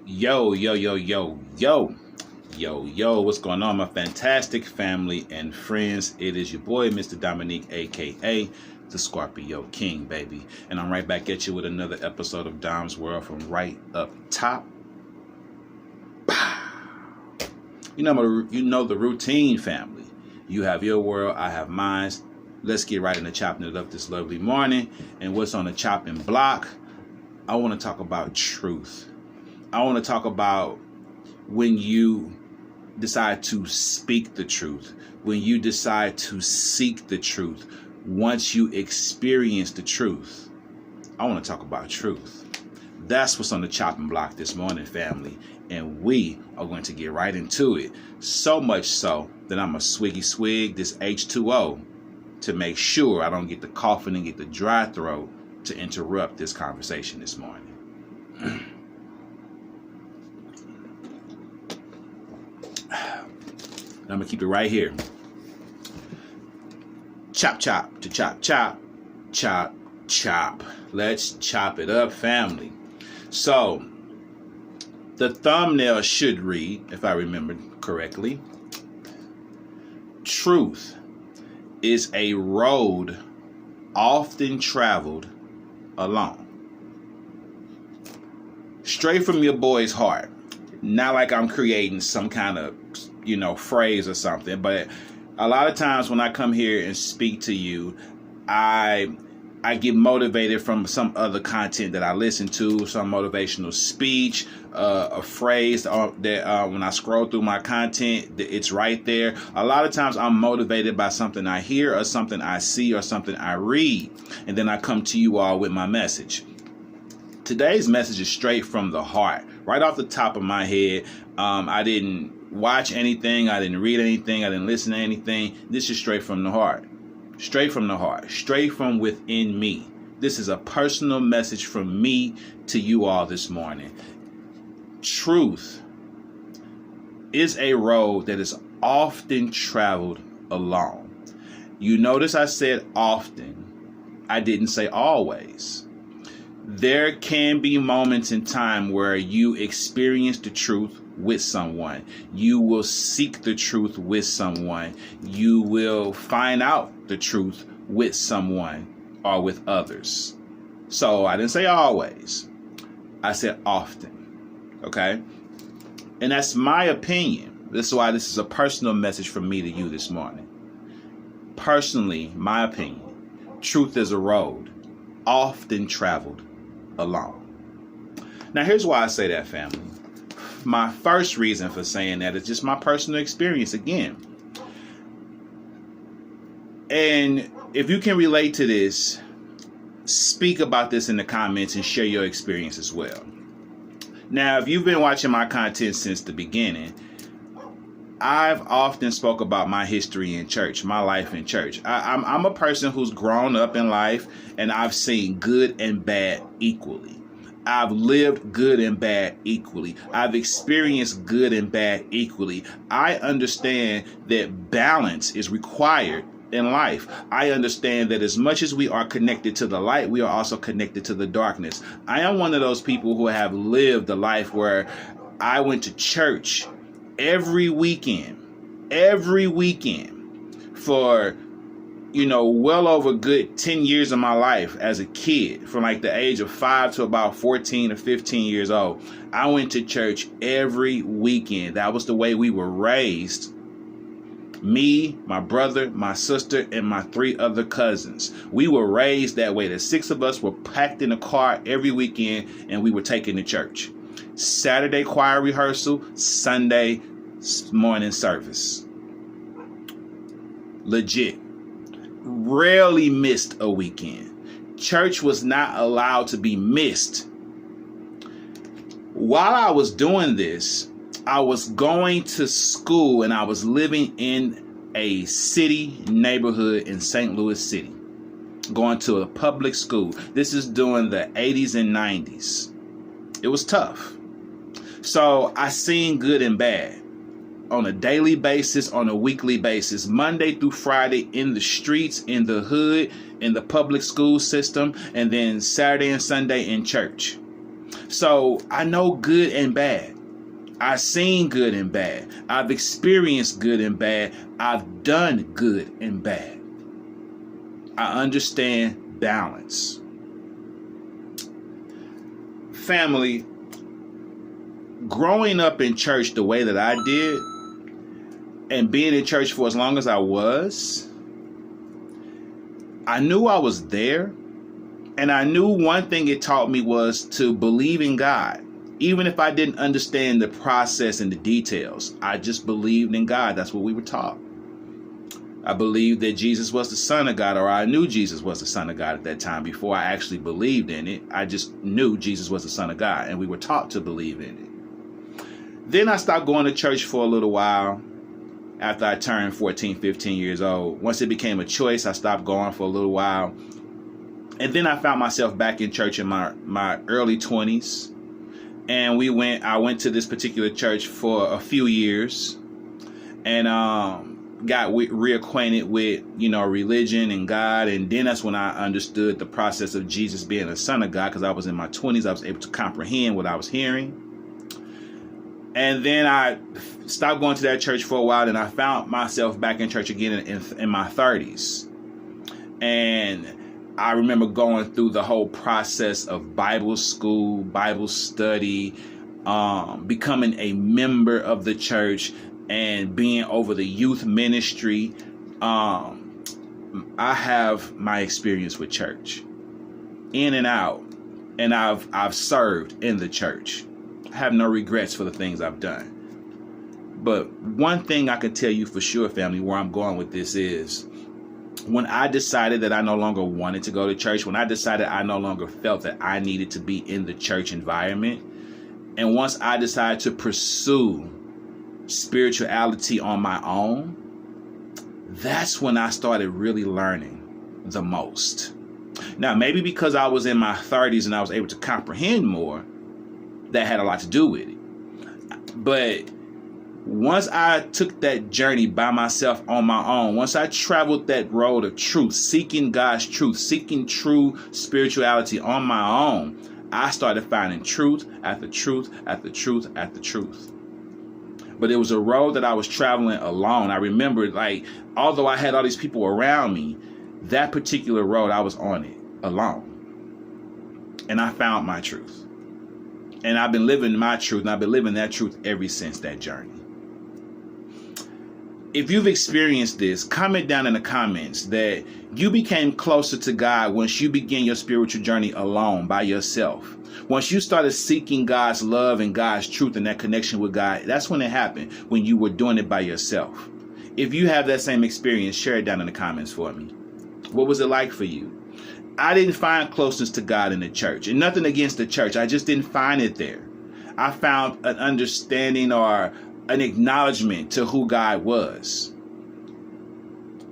Yo, yo, yo, yo, yo, yo, what's going on, my fantastic family and friends? It is your boy, Mr. Dominique, aka the Scorpio King, baby. And I'm right back at you with another episode of Dom's World from right up top. You know the routine, family. You have your world, I have mine. Let's get right into chopping it up this lovely morning. And what's on the chopping block? I want to talk about truth. I want to talk about when you decide to speak the truth, when you decide to seek the truth, once you experience the truth. I want to talk about truth. That's what's on the chopping block this morning, family. And we are going to get right into it. So much so that I'm a swig this H2O to make sure I don't get the coughing and get the dry throat to interrupt this conversation this morning. I'm going to keep it right here. Chop, chop, to chop, chop, chop, chop. Let's chop it up, family. So, the thumbnail should read, if I remember correctly, truth is a road often traveled alone. Straight from your boy's heart. Not like I'm creating some kind of, phrase or something, but a lot of times when I come here and speak to you, I get motivated from some other content that I listen to, some motivational speech, a phrase that when I scroll through my content, it's right there. A lot of times I'm motivated by something I hear or something I see or something I read, and then I come to you all with my message. Today's message is straight from the heart. Right off the top of my head, I didn't watch anything, I didn't read anything, I didn't listen to anything. This is straight from the heart. Straight from the heart. Straight from within me. This is a personal message from me to you all this morning. Truth is a road that is often traveled alone. You notice I said often. I didn't say always. There can be moments in time where you experience the truth with someone. You will seek the truth with someone. You will find out the truth with someone or with others. So I didn't say always. I said often. Okay? And that's my opinion. This is why this is a personal message from me to you this morning. Personally, my opinion. Truth is a road often traveled alone. Now, here's why I say that, family. My first reason for saying that is just my personal experience again. And if you can relate to this, speak about this in the comments and share your experience as well. Now, if you've been watching my content since the beginning, I've often spoke about my history in church, my life in church. I'm a person who's grown up in life, and I've seen good and bad equally. I've lived good and bad equally. I've experienced good and bad equally. I understand that balance is required in life. I understand that as much as we are connected to the light, we are also connected to the darkness. I am one of those people who have lived a life where I went to church every weekend for well over good 10 years of my life as a kid, from like the age of 5 to about 14 or 15 years old. I went to church every weekend. That was the way we were raised. Me, my brother, my sister, and my 3 other cousins. We were raised that way. The 6 of us were packed in a car every weekend, and we were taken to church. Saturday choir rehearsal, Sunday morning service. Legit. Rarely missed a weekend. Church was not allowed to be missed. While I was doing this, I was going to school and I was living in a city neighborhood in St. Louis City, going to a public school. This is during the 80s and 90s. It was tough. So I seen good and bad on a daily basis, on a weekly basis, Monday through Friday in the streets, in the hood, in the public school system, and then Saturday and Sunday in church. So I know good and bad. I've seen good and bad. I've experienced good and bad. I've done good and bad. I understand balance. Family, growing up in church the way that I did, and being in church for as long as I was, I knew I was there. And I knew one thing it taught me was to believe in God. Even if I didn't understand the process and the details, I just believed in God. That's what we were taught. I believed that Jesus was the Son of God, or I knew Jesus was the Son of God at that time. Before I actually believed in it, I just knew Jesus was the Son of God, and we were taught to believe in it. Then I stopped going to church for a little while after I turned 14, 15 years old. Once it became a choice, I stopped going for a little while. And then I found myself back in church in my early 20s. And I went to this particular church for a few years and got reacquainted with, religion and God. And then that's when I understood the process of Jesus being a son of God, because I was in my 20s. I was able to comprehend what I was hearing. And then I stopped going to that church for a while, and I found myself back in church again in my 30s. And I remember going through the whole process of Bible school, Bible study, becoming a member of the church, and being over the youth ministry. I have my experience with church, in and out, and I've served in the church. I have no regrets for the things I've done. But one thing I can tell you for sure, family, where I'm going with this is, when I decided that I no longer wanted to go to church, when I decided I no longer felt that I needed to be in the church environment, and once I decided to pursue spirituality on my own, that's when I started really learning the most. Now, maybe because I was in my 30s and I was able to comprehend more, that had a lot to do with it. But once I took that journey by myself on my own, once I traveled that road of truth, seeking God's truth, seeking true spirituality on my own, I started finding truth after truth after truth after truth. But it was a road that I was traveling alone. I remember, although I had all these people around me, that particular road, I was on it alone. And I found my truth. And I've been living my truth, and I've been living that truth ever since that journey. If you've experienced this, comment down in the comments that you became closer to God once you began your spiritual journey alone, by yourself. Once you started seeking God's love and God's truth and that connection with God, that's when it happened, when you were doing it by yourself. If you have that same experience, share it down in the comments for me. What was it like for you? I didn't find closeness to God in the church, and nothing against the church. I just didn't find it there. I found an understanding or an acknowledgement to who God was,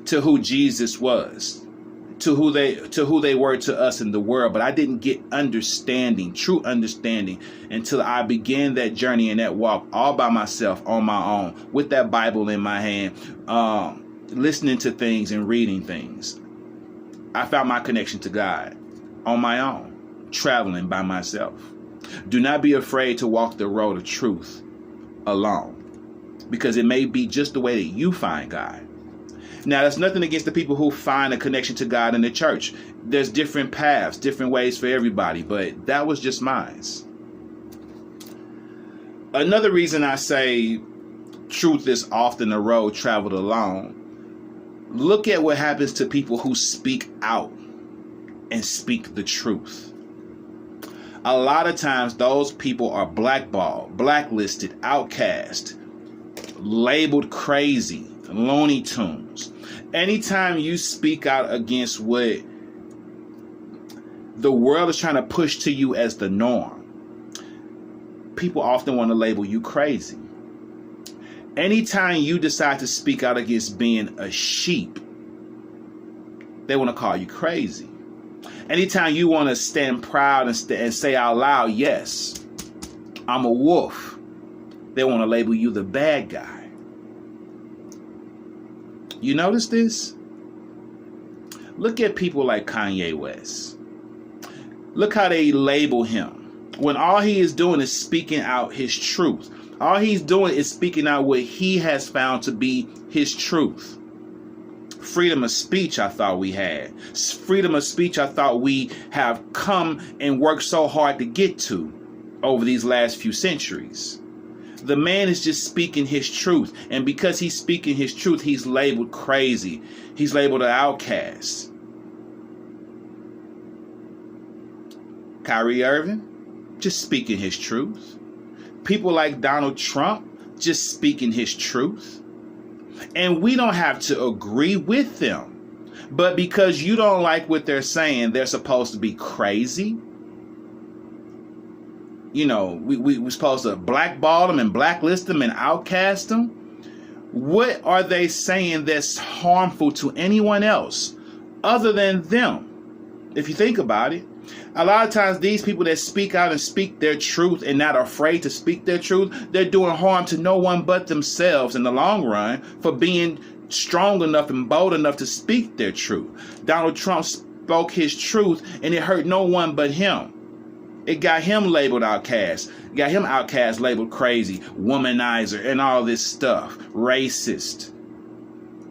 to who Jesus was, to who they were to us in the world. But I didn't get true understanding, until I began that journey and that walk all by myself on my own, with that Bible in my hand, listening to things and reading things. I found my connection to God on my own, traveling by myself. Do not be afraid to walk the road of truth alone, because it may be just the way that you find God. Now, that's nothing against the people who find a connection to God in the church. There's different paths, different ways for everybody, but that was just mine. Another reason I say truth is often a road traveled alone. Look at what happens to people who speak out and speak the truth. A lot of times those people are blackballed, blacklisted, outcast, labeled crazy, Looney Tunes. Anytime you speak out against what the world is trying to push to you as the norm, people often want to label you crazy. Anytime you decide to speak out against being a sheep, they want to call you crazy. Anytime you want to stand proud and say out loud, yes, I'm a wolf, they want to label you the bad guy. You notice this? Look at people like Kanye West. Look how they label him. when all he is doing is speaking out his truth. All he's doing is speaking out what he has found to be his truth. Freedom of speech, I thought we had. Freedom of speech, I thought we have come and worked so hard to get to over these last few centuries. The man is just speaking his truth. And because he's speaking his truth, he's labeled crazy. He's labeled an outcast. Kyrie Irving, just speaking his truth. People like Donald Trump, just speaking his truth. And we don't have to agree with them. But because you don't like what they're saying, they're supposed to be crazy. You know, we're supposed to blackball them and blacklist them and outcast them. What are they saying that's harmful to anyone else other than them? If you think about it, a lot of times these people that speak out and speak their truth and not afraid to speak their truth, they're doing harm to no one but themselves in the long run for being strong enough and bold enough to speak their truth. Donald Trump spoke his truth and it hurt no one but him. It got him labeled outcast. Got him outcast, labeled crazy, womanizer, and all this stuff. Racist.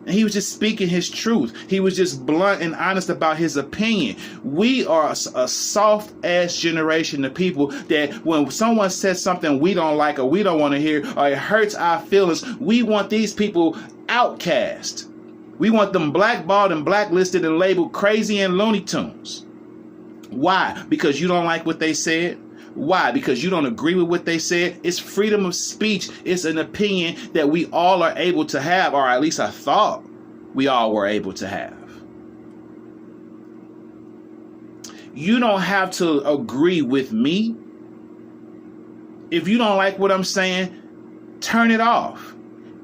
And he was just speaking his truth. He was just blunt and honest about his opinion. We are a soft-ass generation of people that when someone says something we don't like or we don't want to hear or it hurts our feelings, we want these people outcast. We want them blackballed and blacklisted and labeled crazy and Looney Tunes. Why? Because you don't like what they said? Why? Because you don't agree with what they said? It's freedom of speech. It's an opinion that we all are able to have, or at least I thought we all were able to have. You don't have to agree with me. If you don't like what I'm saying, turn it off.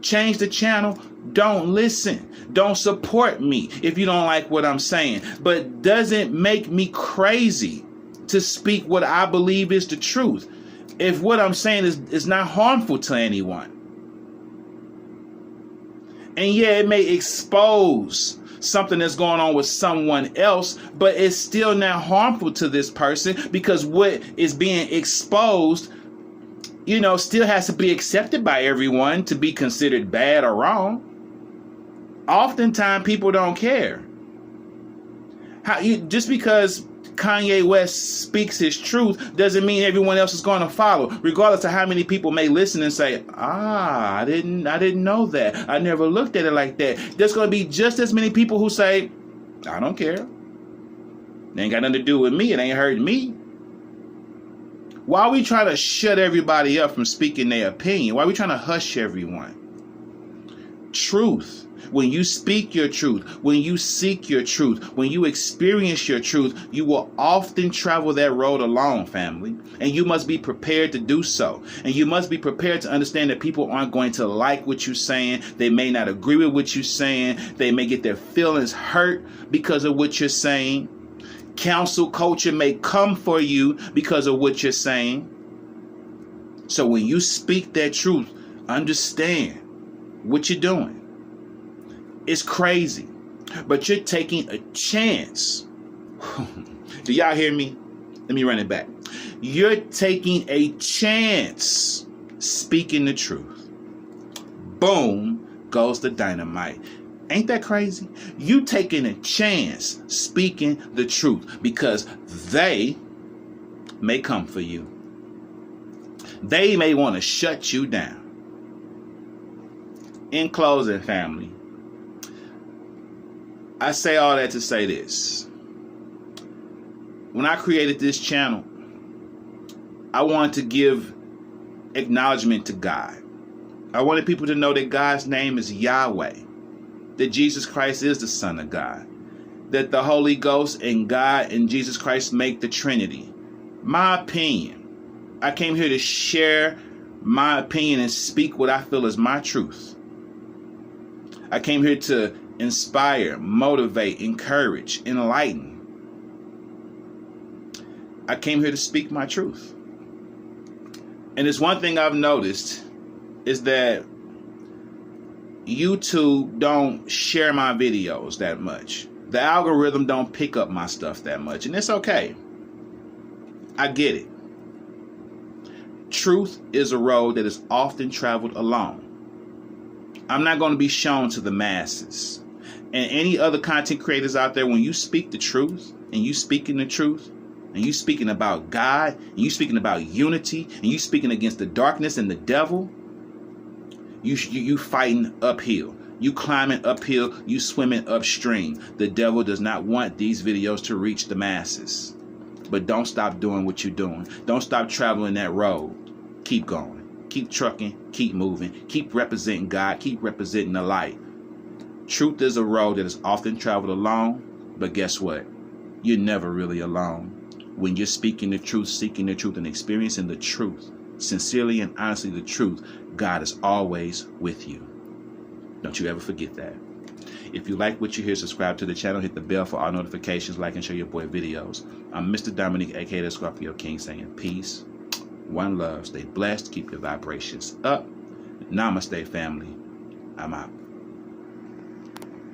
Change the channel. Don't listen. Don't support me if you don't like what I'm saying. But doesn't make me crazy to speak what I believe is the truth. If what I'm saying is not harmful to anyone. And yeah, it may expose something that's going on with someone else, but it's still not harmful to this person because what is being exposed, you know, still has to be accepted by everyone to be considered bad or wrong. Oftentimes people don't care. Just because Kanye West speaks his truth doesn't mean everyone else is going to follow, regardless of how many people may listen and say, I didn't know that. I never looked at it like that. There's going to be just as many people who say, I don't care. It ain't got nothing to do with me. It ain't hurting me. Why are we trying to shut everybody up from speaking their opinion? Why are we trying to hush everyone? Truth. When you speak your truth, when you seek your truth, when you experience your truth, you will often travel that road alone, family. And you must be prepared to do so. And you must be prepared to understand that people aren't going to like what you're saying. They may not agree with what you're saying. They may get their feelings hurt because of what you're saying. Cancel culture may come for you because of what you're saying. So when you speak that truth, understand what you're doing. It's crazy, but you're taking a chance. Do y'all hear me? Let me run it back. You're taking a chance speaking the truth. Boom goes the dynamite. Ain't that crazy? You taking a chance speaking the truth because they may come for you. They may want to shut you down. In closing, family, I say all that to say this. When I created this channel, I wanted to give acknowledgement to God. I wanted people to know that God's name is Yahweh, that Jesus Christ is the Son of God, that the Holy Ghost and God and Jesus Christ make the Trinity. My opinion. I came here to share my opinion and speak what I feel is my truth. I came here to inspire, motivate, encourage, enlighten. I came here to speak my truth. And it's one thing I've noticed is that YouTube don't share my videos that much. The algorithm don't pick up my stuff that much. And it's okay. I get it. Truth is a road that is often traveled alone. I'm not going to be shown to the masses. And any other content creators out there, when you speak the truth, and you speaking the truth, and you speaking about God, and you speaking about unity, and you speaking against the darkness and the devil, you fighting uphill. You climbing uphill, you swimming upstream. The devil does not want these videos to reach the masses. But don't stop doing what you're doing. Don't stop traveling that road. Keep going. Keep trucking. Keep moving. Keep representing God. Keep representing the light. Truth is a road that is often traveled alone. But guess what? You're never really alone. When you're speaking the truth, seeking the truth, and experiencing the truth, sincerely and honestly the truth, God is always with you. Don't you ever forget that. If you like what you hear, subscribe to the channel, hit the bell for all notifications, like and share your boy videos. I'm Mr. Dominique, aka the Scorpio King, saying peace, one love, stay blessed, keep your vibrations up. Namaste, family. I'm out.